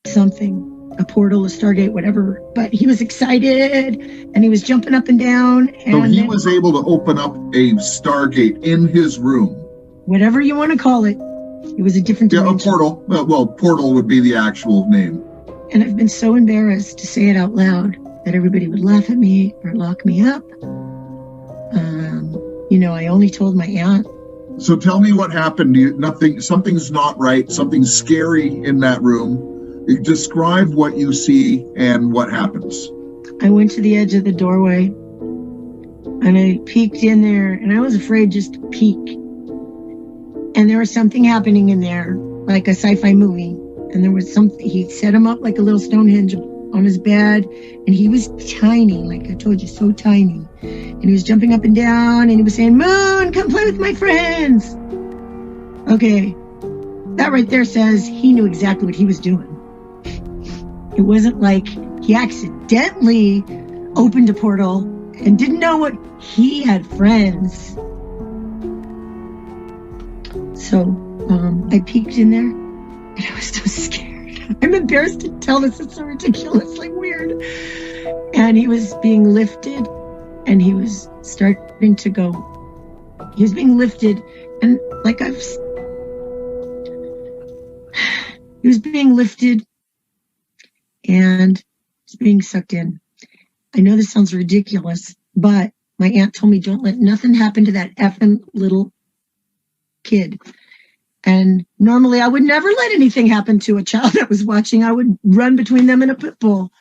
something, a portal, a Stargate, whatever. But he was excited and he was jumping up and down. And so he was able to open up a Stargate in his room. Whatever you want to call it. It was a different dimension. Yeah, a portal. Well, portal would be the actual name. And I've been so embarrassed to say it out loud that everybody would laugh at me or lock me up. I only told my aunt. So tell me what happened. Something's not right. Something's scary in that room. Describe what you see and what happens. I went to the edge of the doorway and I peeked in there, and I was afraid just to peek. And there was something happening in there, like a sci-fi movie. And there was something, he set him up like a little Stonehenge on his bed, and he was tiny, like I told you, so tiny. And he was jumping up and down, and he was saying, "Moon, come play with my friends." Okay, that right there says he knew exactly what he was doing. It wasn't like he accidentally opened a portal and didn't know what he had friends. So I peeked in there, and I was so scared. I'm embarrassed to tell this. It's so ridiculously weird. And he was being lifted, and he was starting to go. He was being lifted, and he was being lifted, and he's being sucked in. I know this sounds ridiculous, but my aunt told me, don't let nothing happen to that effing little kid. And normally I would never let anything happen to a child that was watching. I would run between them and a pit bull.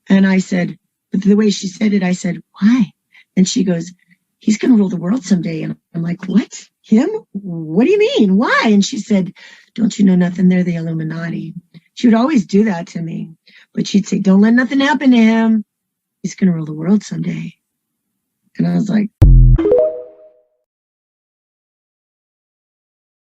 And I said, but the way she said it, I said, why? And she goes, he's going to rule the world someday. And I'm like, what? Him? What do you mean? Why? And she said, don't you know nothing? They're the Illuminati. She would always do that to me. But she'd say, don't let nothing happen to him. He's going to rule the world someday. And I was like,